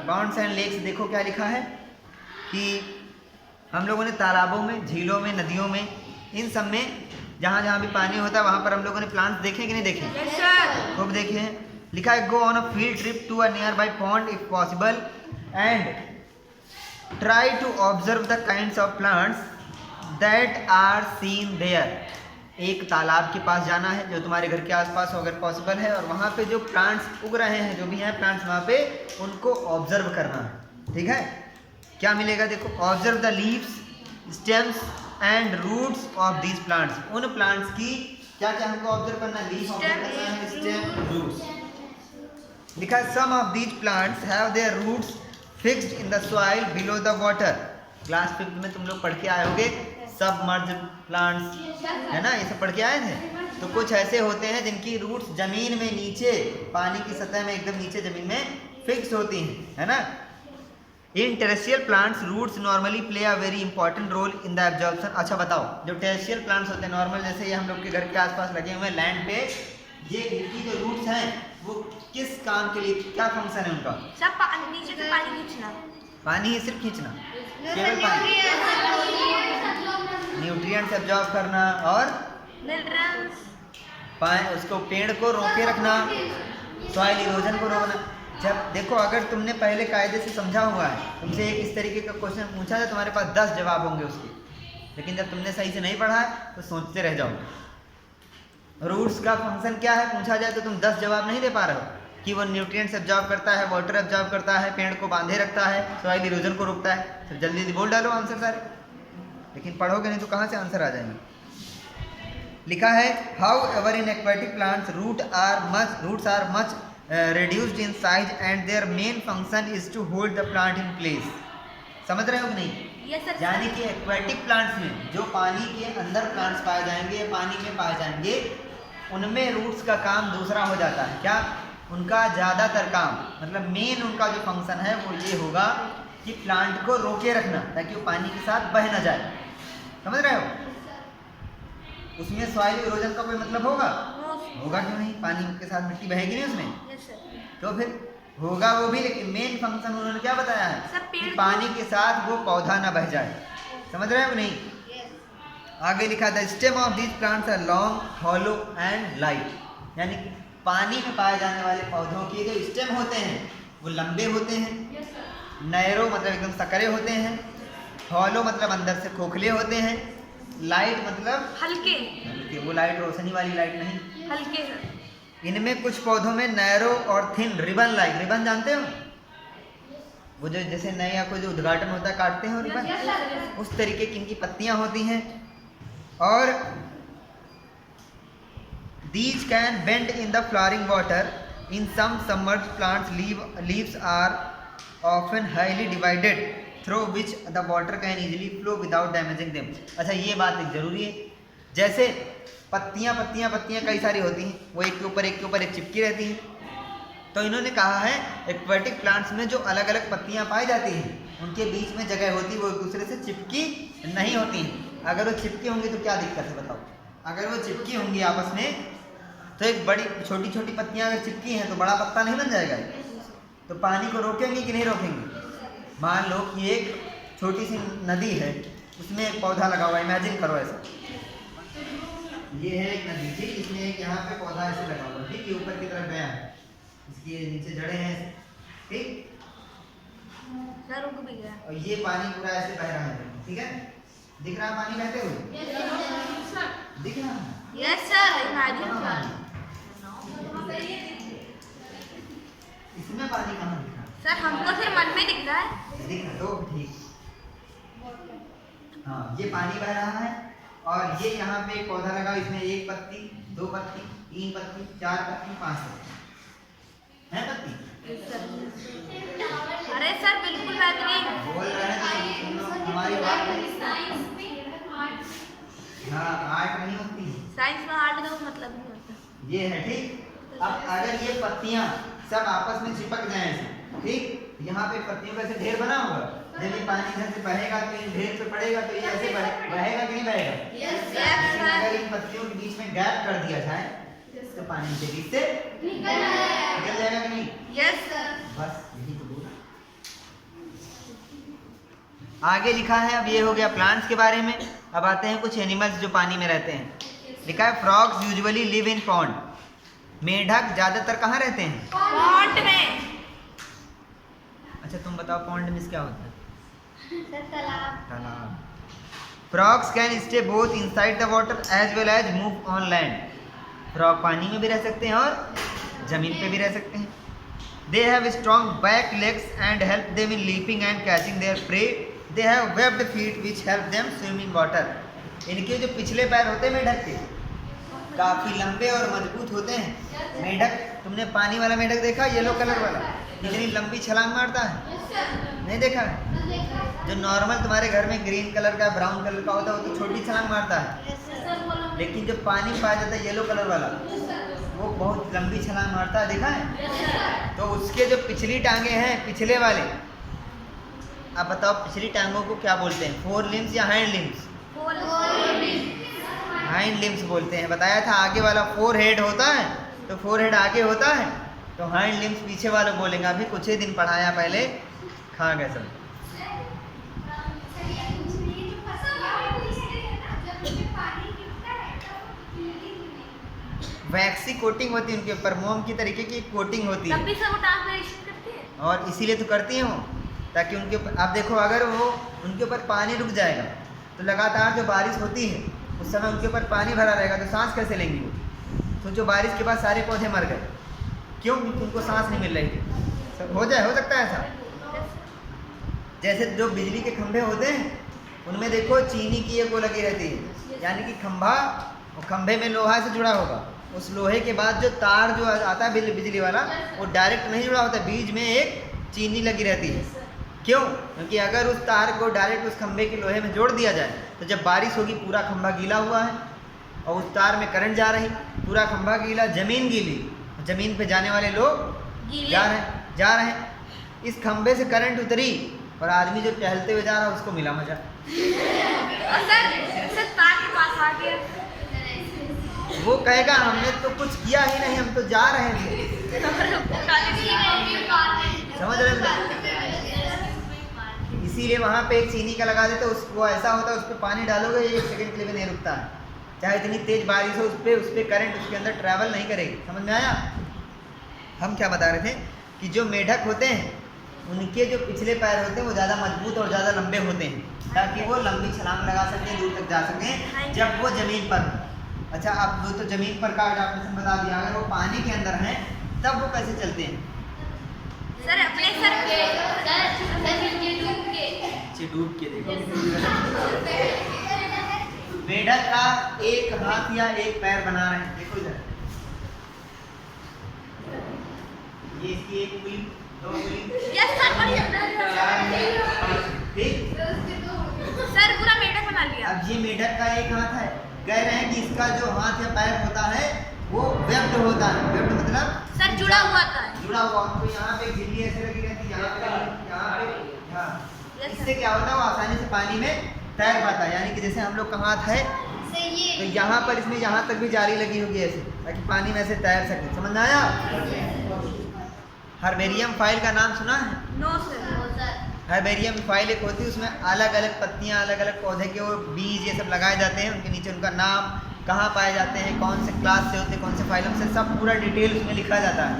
Pond's and lakes देखो क्या लिखा है कि हम लोगों ने तालाबों में, झीलों में, नदियों में, इन सब में जहाँ जहाँ भी पानी होता है वहाँ पर हम लोगों ने प्लांट्स देखे कि नहीं देखे? Yes sir. खूब देखे हैं। लिखा है go on a field trip to a nearby pond if possible and try to observe the kinds of plants that are seen there. एक तालाब के पास जाना है जो तुम्हारे घर के आसपास हो अगर पॉसिबल है, और वहाँ पे जो प्लांट्स उग रहे हैं, जो भी हैं प्लांट्स वहाँ पे, उनको ऑब्जर्व करना है। ठीक है, क्या मिलेगा देखो, observe the leaves, stems and roots of these plants. उन प्लांट्स की क्या क्या हमको ऑब्जर्व करना है? लीफ ऑब्जर्व करना है, स्टेम, रूट्स। लिखा है some of these plants have their roots fixed in the soil below the water. Class 5 में तुम लोग पढ़ के आए होगे सबमर्ज प्लांट्स, है ना, ये सब पढ़ के आए थे। तो कुछ ऐसे होते हैं जिनकी रूट्स जमीन में नीचे, पानी की सतह में एकदम नीचे जमीन में फिक्स होती हैं, है ना। In terrestrial plants roots normally play a very important role in the absorption. अच्छा बताओ, जो टेरेस्ट्रियल प्लांट्स होते हैं नॉर्मल, जैसे ये हम लोग के घर के आसपास लगे हुए हैं लैंड पे, ये इनकी जो रूट्स हैं वो किस काम के लिए, क्या फंक्शन है उनका? सब नीचे से पानी खींचना। पानी ही सिर्फ खींचना, केवल पानी, न्यूट्रिएंट्स एब्जॉर्ब करना और उसको पेड़ को रोके रखना, सॉइल इरोजन को रोकना। जब देखो, अगर तुमने पहले कायदे से समझा हुआ है, तुमसे एक इस तरीके का क्वेश्चन पूछा है, तुम्हारे पास 10 जवाब होंगे उसके, लेकिन जब तुमने सही से नहीं पढ़ा है तो सोचते रह जाओगे। रूट्स का फंक्शन क्या है पूछा जाए तो तुम 10 जवाब नहीं दे पा रहे हो कि वो न्यूट्रिएंट्स एब्जॉर्ब करता है, वाटर एब्जॉर्ब करता है, पेड़ को बांधे रखता है, सॉइल इरोजन को रोकता है। तो जल्दी जल्दी बोल डालो आंसर सारे, लेकिन पढ़ोगे नहीं तो कहाँ से आंसर आ जाएंगे। लिखा है however in aquatic plants roots are much reduced in size and their main function is to hold the plant in place। समझ रहे हो कि नहीं? yes, यानी कि एक्वेटिक प्लांट्स में जो पानी के अंदर प्लांट्स पाए जाएंगे या पानी में पाए जाएंगे, उनमें रूट्स का काम दूसरा हो जाता है। क्या? उनका ज़्यादातर काम, मतलब मेन उनका जो फंक्शन है वो ये होगा कि प्लांट को रोके रखना ताकि वो पानी के साथ बह न जाए। समझ रहे हो? उसमें सॉइल इरोजन का कोई मतलब होगा? होगा क्यों नहीं, पानी के साथ मिट्टी बहेगी नहीं उसमें। yes, तो फिर होगा वो भी, लेकिन मेन फंक्शन उन्होंने क्या बताया है कि पानी के साथ वो पौधा ना बह जाए। समझ रहे हो कि नहीं? yes. आगे लिखा था stem of these plants are long, hollow and light. यानी कि पानी में पाए जाने वाले पौधों के जो स्टेम होते हैं वो लंबे होते हैं, नैरो मतलब एकदम सकरे होते हैं, हॉलो मतलब अंदर से खोखले होते हैं, लाइट मतलब हल्के, वो लाइट रोशनी वाली लाइट नहीं, हल्के। इनमें कुछ पौधों में नैरो और थिन रिबन लाइक, रिबन जानते हो वो जो जैसे नया कोई जो उद्घाटन होता है काटते हैं रिबन, उस तरीके की इनकी पत्तियां होती हैं। और these can bend in the flowering water in some submerged plants leaves are often highly divided through which the water can easily flow without damaging them। अच्छा, ये बात एक जरूरी है, जैसे पत्तियां कई सारी होती हैं, वो एक के ऊपर एक चिपकी रहती हैं। तो इन्होंने कहा है एक्वेटिक प्लांट्स में जो अलग अलग पत्तियां पाई जाती हैं उनके बीच में जगह होती है, वो एक दूसरे से चिपकी नहीं होती हैं। अगर वो चिपकी होंगी तो क्या दिक्कत है बताओ? अगर वो चिपकी होंगी आपस में तो एक बड़ी छोटी छोटी पत्तियां अगर चिपकी हैं तो बड़ा पत्ता नहीं बन जाएगा? तो पानी को रोकेंगे कि नहीं रोकेंगे? मान लो कि एक छोटी सी नदी है, उसमें एक पौधा लगा हुआ है, इमेजिन करो ऐसा, ये है एक नदी, ठीक, इसमें एक यहाँ पे पौधा ऐसे लगा हुआ है, ठीक, ये ऊपर की तरफ गया है, इसके नीचे जड़ें हैं, ठीक, रुक भी गया, और ये पानी पूरा ऐसे बह रहा है, ठीक है, दिख रहा है पानी बहते हुए? दिख रहा है? यस सर, इमेजिन इसमें पानी कहाँ दिख रहा है? सर हमको सिर्फ मन में दिख रहा है। दिख रहा तो ठीक, हाँ, ये पानी बह रहा है और ये यहाँ पे एक पौधा लगा, इसमें 1 पत्ती, 2 पत्ती, 3 पत्ती, 4 पत्ती, 5 पत्ती है पत्ती। अरे सर बिल्कुल बेहतरीन बोल रहे हैं तो हमारी बात हाँ, आर्ट नहीं होती, साइंस में आर्ट का मतलब नहीं होता। ये है ठीक। अब अगर ये पत्तियां सब आपस में चिपक जाएं ऐसे, ठीक, यहाँ पे पत्तियों का ऐसे ढेर बना हुआ, जब ये पानी इधर से बहेगा तो इन ढेर पे पड़ेगा तो ये ऐसे बहेगा कि नहीं बहेगा? लेकिन अगर इन पत्तियों के बीच में गैप कर दिया जाए तो पानी के बीच से निकल जाएगा कि नहीं? Yes sir. बस यही तो बोला, आगे लिखा है, अब ये हो गया प्लांट्स के बारे में। अब आते हैं कुछ एनिमल्स जो पानी में रहते हैं। लिखा है frogs usually live in pond. मेढक ज्यादातर कहाँ रहते हैं? पॉन्ड में। अच्छा तुम बताओ पॉन्ड में क्या होता है? तालाब। तालाब। Frogs can stay both inside the water as well as move on land. Frog पानी में भी रह सकते हैं और जमीन पे भी रह सकते हैं। They have strong back legs and help them in leaping and catching there pray. They have webbed feet which help them swim in water. इनके जो पिछले पैर होते हैं मेढक के काफ़ी लंबे और मजबूत होते हैं। मेढक, तुमने पानी वाला मेढक देखा, येलो कलर वाला, कितनी लंबी छलांग मारता है? नहीं देखा है? जो नॉर्मल तुम्हारे घर में ग्रीन कलर का ब्राउन कलर का होता है वो तो छोटी छलांग मारता है, लेकिन जो पानी में पाया जाता है येलो कलर वाला वो बहुत लंबी छलांग मारता है। देखा है? तो उसके जो पिछली टांगे हैं, पिछले वाले, आप बताओ पिछली टांगों को क्या बोलते हैं? 4 लिम्स या हाइंड लिम्स? हाइंड लिम्स बोलते हैं। बताया था आगे वाला 4 हेड होता है, तो 4 हेड आगे होता है, तो हाइंड लिम्स पीछे वाले बोलेंगे। अभी कुछ ही दिन पढ़ाया पहले, खा गए सब। वैक्सी कोटिंग होती है उनके ऊपर, मोम की तरीके की कोटिंग होती है, तब भी सब वो ट्रांसलेशन करते हैं। और इसीलिए तो करती हैं वो, ताकि उनके ऊपर, आप देखो अगर वो उनके ऊपर पानी रुक जाएगा तो लगातार जो बारिश होती है उस समय उनके ऊपर पानी भरा रहेगा तो सांस कैसे लेंगी वो? तो जो बारिश के बाद सारे पौधे मर गए, क्यों? क्योंकि उनको सांस नहीं मिल रही थी। हो सकता है ऐसा। जैसे जो बिजली के खंभे होते हैं उनमें देखो चीनी की एक वो लगी रहती है, यानी कि खंभा, और खंभे में लोहा से जुड़ा होगा, उस लोहे के बाद जो तार जो आता है बिजली वाला वो डायरेक्ट नहीं जुड़ा होता, बीच में एक चीनी लगी रहती है। क्यों? क्योंकि अगर उस तार को डायरेक्ट उस खंभे के लोहे में जोड़ दिया जाए तो जब बारिश होगी पूरा खंभा गीला हुआ है और उस तार में करंट जा रही, पूरा खंभा गीला, जमीन गीली, जमीन पे जाने वाले लोग जा रहे हैं। इस खंभे से करंट उतरी और आदमी जो टहलते हुए जा रहा है उसको मिला मजा। और सर तार के पास आ गया, वो कहेगा हमने तो कुछ किया ही नहीं, हम तो जा रहे थे। समझ रहे हैं? इसीलिए वहाँ पे एक चीनी का लगा देते, वो ऐसा होता है, उस पर पानी डालोगे 1 सेकंड के लिए भी नहीं रुकता है, चाहे इतनी तेज बारिश हो, उस पर करंट उसके अंदर ट्रैवल नहीं करेगी। समझ में आया? हम क्या बता रहे थे कि जो मेढक होते हैं उनके जो पिछले पैर होते हैं वो ज़्यादा मजबूत और ज़्यादा लंबे होते हैं, ताकि वो लंबी छलांग लगा सकें, दूर तक जा सकें जब वो ज़मीन पर हो। अच्छा, आप वो तो ज़मीन पर का डेफिनेशन बता दिया, अगर वो पानी के अंदर हैं तब वो कैसे चलते हैं? सर अपने सर पे डूब के देखो। मेढक का एक हाथ या एक पैर बना रहे हैं, देखो इधर, ये इसकी एक उंगली, 2 उंगली, सर पूरा मेढक बना लिया। अब ये मेढक का एक हाथ है, कह रहे हैं कि इसका जो हाथ या पैर होता है वो वेब्ड होता है। वेब्ड मतलब सर जुड़ा हुआ था, जुड़ा हुआ। तो यहाँ पे झिल्ली ऐसे लगी रहती है, यहाँ पे, यहाँ। इससे क्या होता है? वो आसानी से पानी में तैर पाता है। यानी कि जैसे हम लोग का हाथ है तो यहाँ पर इसमें यहाँ तक भी जाली लगी होगी ऐसे, ताकि पानी में ऐसे तैर सके। समझ में आया? हर्बेरियम फाइल का नाम सुना है? No sir. हर्बेरियम फाइल एक होती है, उसमें अलग अलग पत्तियाँ, अलग अलग पौधे के वो बीज ये सब लगाए जाते हैं, उनके नीचे उनका नाम, कहाँ पाए जाते हैं, कौन से क्लास से होते हैं, कौन से फाइलम से, सब पूरा डिटेल उसमें लिखा जाता है।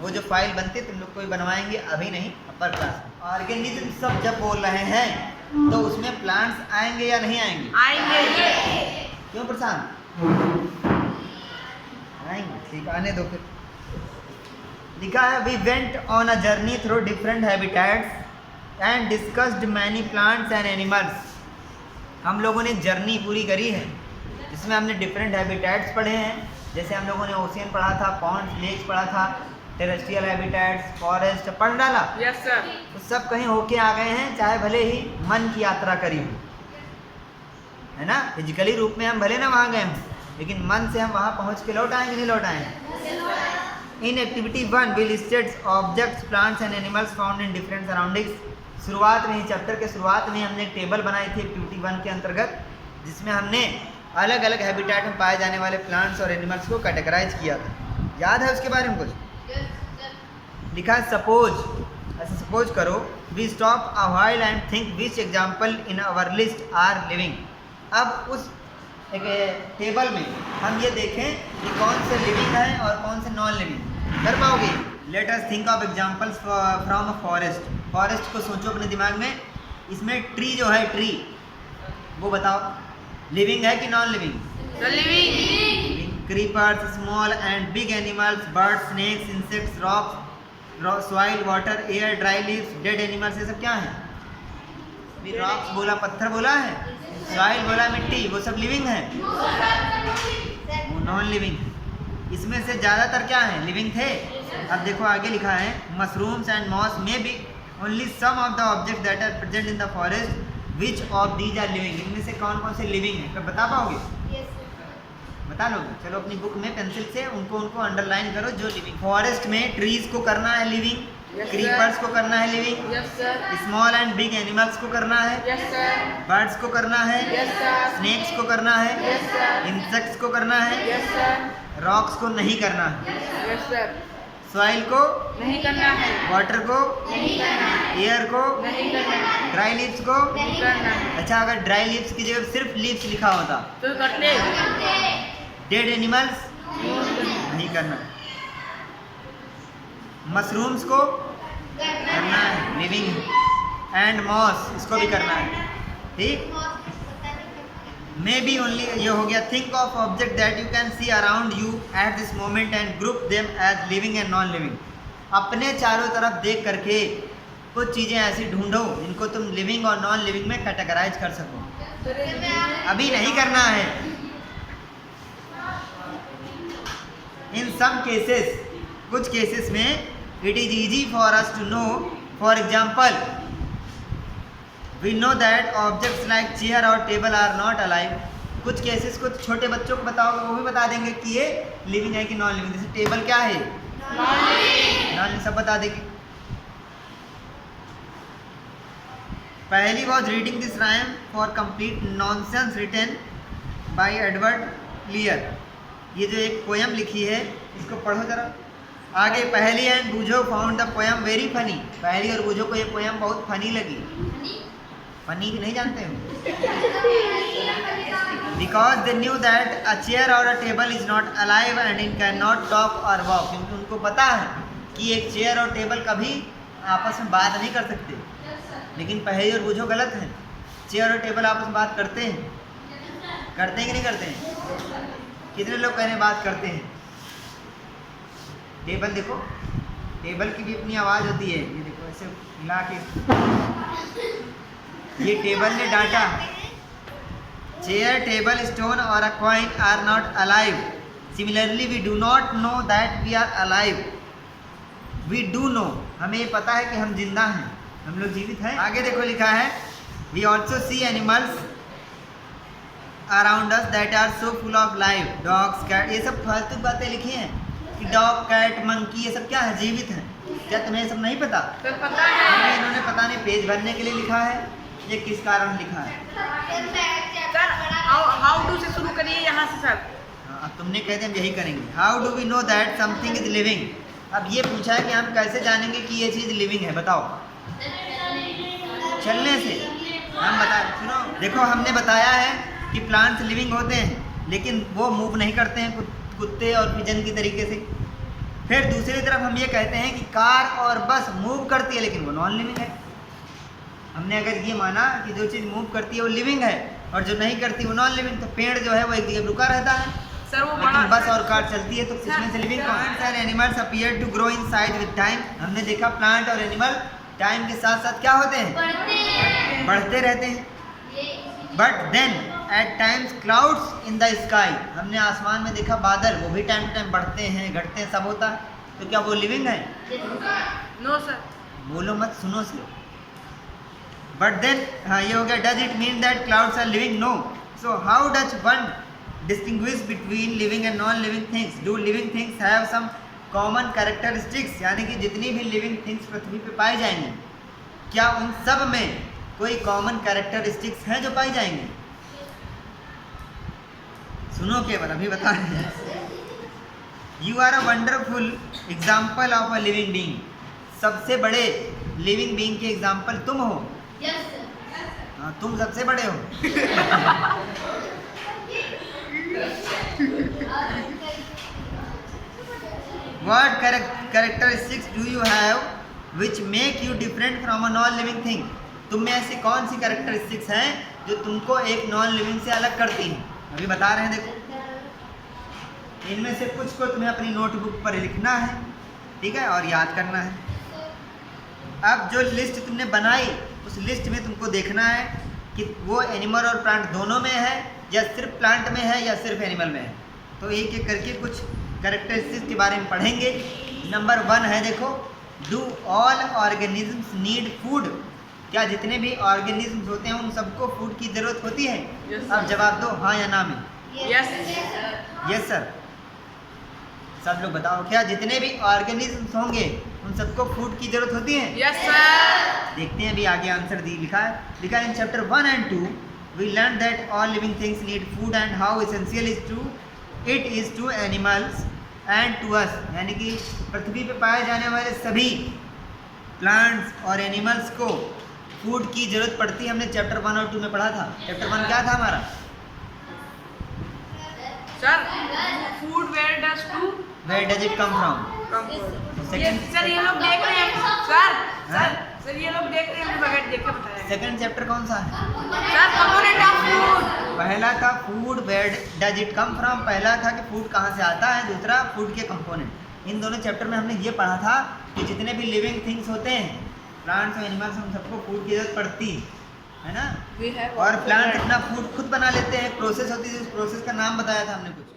वो जो फाइल बनती है तुम लोग कोई बनवाएंगे, अभी नहीं, अपर क्लास। ऑर्गेनिज्म सब जब बोल रहे हैं तो उसमें प्लांट्स आएंगे या नहीं आएंगे? आएंगे। क्यों प्रशांत? आएंगे, ठीक, आने दो फिर। लिखा है we went on a journey through different habitats and discussed many plants and animals. हम लोगों ने जर्नी पूरी करी है जिसमें हमने डिफरेंट हैबिटेट्स पढ़े हैं। जैसे हम लोगों ने ओशियन पढ़ा था, पॉन्ड्स, लेक्स पढ़ा था, टेरेस्ट्रियल हैबिटेट्स, फॉरेस्ट पढ़ डाला। Yes sir. तो सब कहीं होके आ गए हैं, चाहे भले ही मन की यात्रा करी हो, है ना? फिजिकली रूप में हम भले ना वहाँ गए हों, लेकिन मन से हम वहाँ पहुँच के लौट आएंगे, नहीं लौट आएंगे? In activity 1 we listed objects, plants and animals found in different surroundings. शुरुआत में ही, चैप्टर के शुरुआत में हमने एक टेबल बनाई थी एक्टिविटी 1 के अंतर्गत, जिसमें हमने अलग अलग हैबिटेट में पाए जाने वाले प्लांट्स और एनिमल्स को कैटेगराइज किया था। याद है उसके बारे में कुछ? लिखा है सपोज, ऐसा सपोज करो we stop a while and think which example in our list are living. अब उस एक टेबल में हम ये देखें कि कौन से लिविंग है और कौन से नॉन लिविंग। कर पाओगे? Let us think of examples from a forest. Forest को सोचो अपने दिमाग में। इसमें ट्री जो है, ट्री वो बताओ लिविंग है कि non living? Living. Creepers, small and big animals, birds, snakes, insects, rocks, soil, water, air, dry leaves, dead animals, ये सब क्या है? रॉक्स बोला, पत्थर बोला है, सॉइल बोला, मिट्टी, वो सब लिविंग है, वो नॉन लिविंग। इसमें से ज़्यादातर क्या है? लिविंग थे। अब देखो आगे लिखा है mushrooms and moss may be only some of the object that are present in the forest which of these are living. इनमें से कौन कौन से लिविंग है? तो बता पाओगे? बता लोगे? चलो अपनी बुक में पेंसिल से उनको अंडरलाइन करो जो लिविंग। फॉरेस्ट में ट्रीज को करना है लिविंग, क्रीपर्स को करना है living, small and big animals को करना है, बर्ड्स को करना है, स्नेक्स को करना है, इंसेक्ट्स को करना है, रॉक्स को नहीं करना है, सॉइल को नहीं करना है, वाटर को नहीं करना है, एयर को नहीं करना है, ड्राई लीव्स को नहीं करना है। अच्छा, अगर ड्राई लीव्स की जगह सिर्फ लीव्स लिखा होता? तो करते डेड एनिमल्स नहीं करना। मशरूम्स को करना है, लिविंग, एंड मॉस इसको भी करना है, ठीक। मे बी ओनली ये हो गया। Think of object that you can see around you at this moment and group them as living and non living. अपने चारों तरफ देख करके कुछ चीज़ें ऐसी ढूंढो जिनको तुम लिविंग और नॉन लिविंग में कैटेगराइज कर सको। अभी नहीं करना है। इन सम केसेस, कुछ केसेस में it is easy for us to know. For example, we know that objects like chair or table are not alive. कुछ केसेस को छोटे बच्चों को बताओगे वो भी बता देंगे कि ये लिविंग है कि नॉन लिविंग। जैसे टेबल क्या है? नॉन, सब बता देंगे। पहली was reading this rhyme for complete nonsense written by Edward Lear. ये जो एक पोयम लिखी है इसको पढ़ो जरा। आगे Paheli and Boojho found the poem very funny. Paheli और बूझो को ये पोयम बहुत फनी लगी। फनी नहीं जानते हो? Because they knew that a chair और a table is not alive and it can not talk और वॉक। क्योंकि उनको पता है कि एक चेयर और टेबल कभी आपस में बात नहीं कर सकते। लेकिन पहली और बूझो गलत है। चेयर और टेबल आपस में बात करते हैं, करते हैं कि नहीं करते हैं? कितने लोग कहने बात करते हैं? टेबल देखो, टेबल की भी अपनी आवाज़ होती है। ये देखो ऐसे हिला के, ये टेबल ने डांटा। चेयर, टेबल, स्टोन और a coin are not alive. Similarly we do not know that we are alive. We do know, हमें ये पता है कि हम जिंदा हैं, हम लोग जीवित हैं। आगे देखो लिखा है we also see animals around us that are so full of life. Dogs, cat, ये सब फालतू बातें लिखी हैं कि डॉग, कैट, मंकी ये सब क्या है? जीवित हैं। क्या तुम्हें सब नहीं पता? तो पता है। इन्होंने पता नहीं पेज भरने के लिए लिखा है, ये किस कारण लिखा है? सर हाउ डू से शुरू करिए यहाँ से सर। अब तुमने कह दिया हम यही करेंगे। How do we know that something is living. अब ये पूछा है कि हम कैसे जानेंगे कि ये चीज़ लिविंग है? बताओ। चलने से। हम बता, सुनो देखो, हमने बताया है कि प्लांट्स लिविंग होते हैं लेकिन वो मूव नहीं करते हैं कुत्ते और पिजन की तरीके से। फिर दूसरी तरफ हम ये कहते हैं कि कार और बस मूव करती है लेकिन वो नॉन लिविंग है। हमने अगर ये माना कि जो चीज़ मूव करती है वो लिविंग है और जो नहीं करती वो नॉन लिविंग, तो पेड़ जो है वो एक जगह रुका रहता है। सर वो लेकिन बस और कार चलती है, तो इसमें से living plants and animals appear to grow in size with time. हमने देखा प्लांट और एनिमल टाइम के साथ साथ क्या होते हैं? बढ़ते रहते हैं। But then at times clouds in the sky, हमने आसमान में देखा बादल, वो भी टाइम टू टाइम बढ़ते हैं, घटते हैं, सब होता है। तो क्या वो लिविंग है? No sir. बोलो मत, सुनो सिर्फ। बट देन, हाँ ये हो गया। Does it mean that clouds are living? No. So how does one distinguish between living and non living things? Do living things have some common characteristics? यानी कि जितनी भी लिविंग थिंग्स पृथ्वी पे पाई जाएंगी, क्या उन सब में कोई कॉमन कैरेक्टरिस्टिक्स हैं जो पाई जाएंगी? सुनो केवल, अभी बता रहे हैं। You are a wonderful example of a living being. सबसे बड़े लिविंग बीइंग के एग्जाम्पल तुम हो। Yes sir. हाँ, तुम सबसे बड़े हो। What characteristics do you have which make you different from a non-living thing? तुम में ऐसी कौन सी कैरेक्टरिस्टिक्स हैं जो तुमको एक नॉन लिविंग से अलग करती हैं? अभी बता रहे हैं, देखो इनमें से कुछ को तुम्हें अपनी नोटबुक पर लिखना है, ठीक है, और याद करना है। अब जो लिस्ट तुमने बनाई उस लिस्ट में तुमको देखना है कि वो एनिमल और प्लांट दोनों में है या सिर्फ प्लांट में है या सिर्फ एनिमल में है। तो एक एक करके कुछ कैरेक्टरिस्टिक्स के बारे में पढ़ेंगे। नंबर 1 है, देखो, do all organisms need food? क्या जितने भी ऑर्गेनिजम्स होते हैं उन सबको फूड की ज़रूरत होती है? अब जवाब दो हाँ या ना में। Yes yes sir. सब लोग बताओ, क्या जितने भी ऑर्गेनिजम्स होंगे उन सबको फूड की ज़रूरत होती है? Yes sir. देखते हैं अभी आगे आंसर लिखा है in chapter 1 and 2 we learn that all living things need food and how essential it is to animals and to us. यानी कि पृथ्वी पे पाए जाने वाले सभी प्लांट्स और एनिमल्स को फूड की ज़रूरत पड़ती है। हमने चैप्टर 1 और 2 में पढ़ा था। चैप्टर 1 क्या था हमारा? Sir food where does to where does it come from? Second sir ये लोग देख रहे हैं सर ये लोग देख रहे हैं, बगैर देख के बताया। सेकंड चैप्टर कौन सा है? Sir component of food. पहला था food where does it come from, पहला था कि फूड कहाँ से आता है, दूसरा फूड के कंपोनेंट। इन दोनों चैप्टर में हमने ये पढ़ा था कि जितने भी लिविंग थिंग्स होते हैं, प्लांट्स और एनिमल्स, हम सबको फूड की जरूरत पड़ती है ना। और प्लांट्स अपना फूड खुद बना लेते हैं, प्रोसेस होती है, उस प्रोसेस का नाम बताया था हमने कुछ।